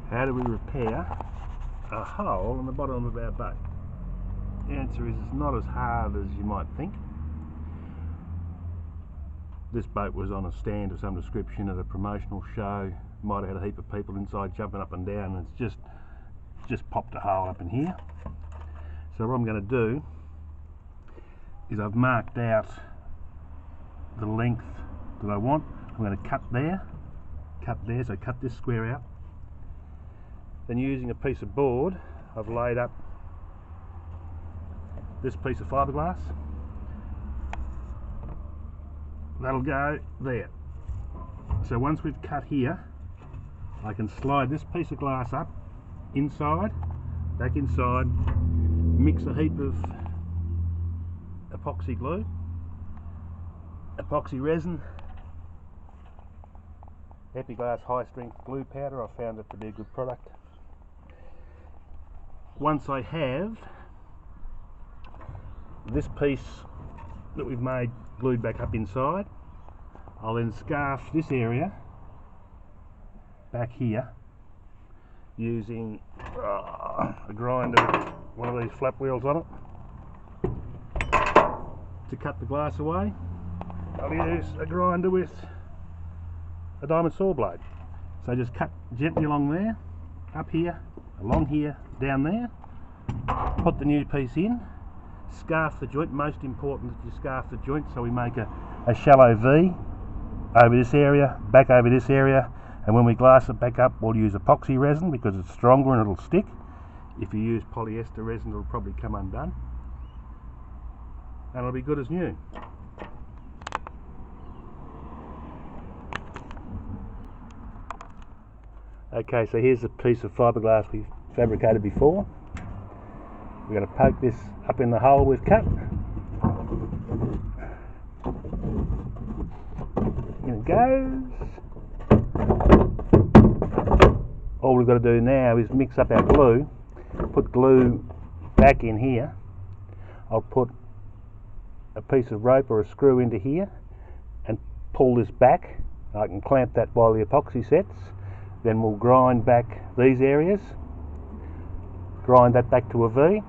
How do we repair a hole in the bottom of our boat? The answer is it's not as hard as you might think. This boat was on a stand of some description at a promotional show. Might have had a heap of people inside jumping up and down, and it's just popped a hole up in here. So what I'm going to do is I've marked out the length that I want. I'm going to cut there, so cut this square out. Then using a piece of board, I've laid up this piece of fiberglass. That'll go there. So once we've cut here, I can slide this piece of glass up, inside, back inside, mix a heap of epoxy glue, epoxy resin, Fiberglass high strength glue powder. I found it to be a good product. Once I have this piece that we've made glued back up inside, I'll then scarf this area back here using a grinder with one of these flap wheels on it to cut the glass away. I'll use a grinder with a diamond saw blade. So just cut gently along there, up here, along here, down there, put the new piece in, scarf the joint. Most important that you scarf the joint, so we make a shallow V over this area, back over this area, and when we glass it back up we'll use epoxy resin because it's stronger and it'll stick. If you use polyester resin it'll probably come undone and it'll be good as new. Okay, so here's a piece of fiberglass we've fabricated before. We're going to poke this up in the hole we've cut. In it goes. All we've got to do now is mix up our glue, put glue back in here. I'll put a piece of rope or a screw into here and pull this back. I can clamp that while the epoxy sets. Then we'll grind back these areas, grind that back to a V,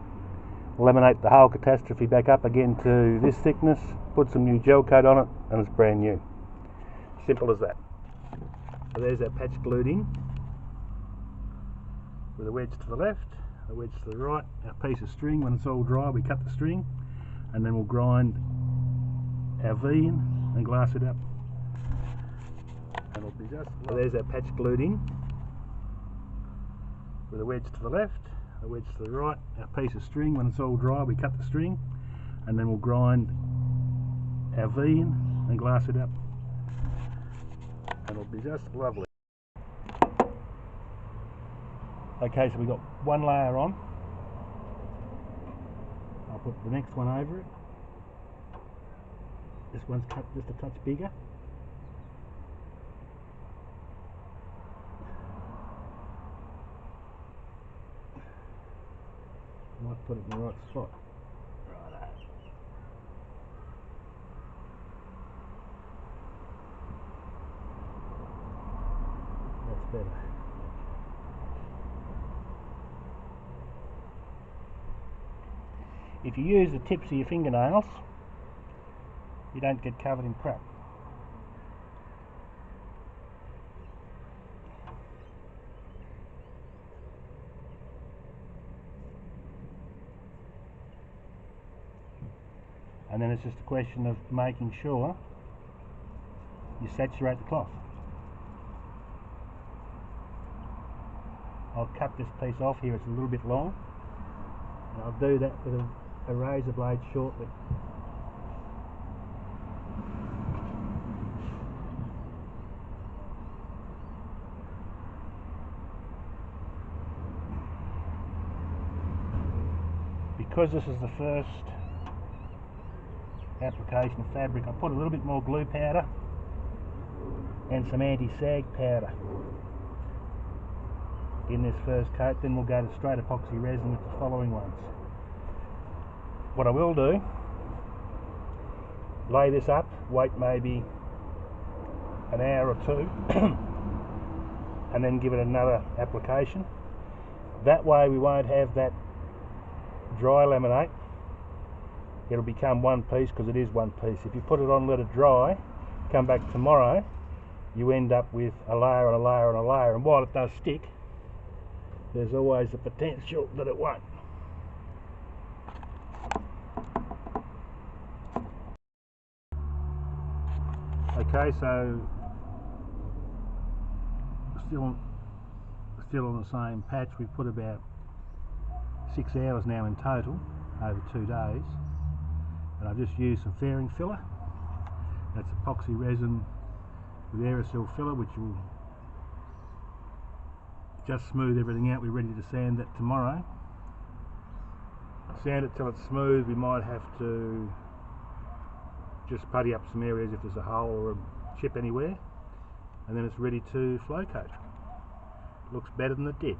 laminate the whole catastrophe back up again to this thickness, put some new gel coat on it, and it's brand new. Simple as that. So there's our patch glued in, with a wedge to the left, a wedge to the right, our piece of string. When it's all dry we cut the string, and then we'll grind our V in and glass it up. And it'll be just so there's our patch glued in, with a wedge to the left, a wedge to the right, our piece of string. When it's all dry we cut the string, and then we'll grind our V in and glass it up, and it'll be just lovely. Okay, so we've got one layer on. I'll put the next one over it. This one's cut just a touch bigger. Might put it in the right spot. Righto. That's better. If you use the tips of your fingernails, you don't get covered in crap. And then it's just a question of making sure you saturate the cloth. I'll cut this piece off here, it's a little bit long, and I'll do that with a razor blade shortly. Because this is the first application of fabric, I put a little bit more glue powder and some anti-sag powder in this first coat. Then we'll go to straight epoxy resin with the following ones. What I will do, lay this up, wait maybe an hour or two and then give it another application. That way we won't have that dry laminate. It'll become one piece, because it is one piece. If you put it on, let it dry, come back tomorrow, you end up with a layer and a layer and a layer, and while it does stick, there's always the potential that it won't. Okay, so still on the same patch. We've put about 6 hours now in total over 2 days, and I've just used some fairing filler. That's epoxy resin with aerosol filler, which will just smooth everything out. We're ready to sand that tomorrow. Sand it till it's smooth. We might have to just putty up some areas if there's a hole or a chip anywhere, and then it's ready to flow coat. Looks better than it did.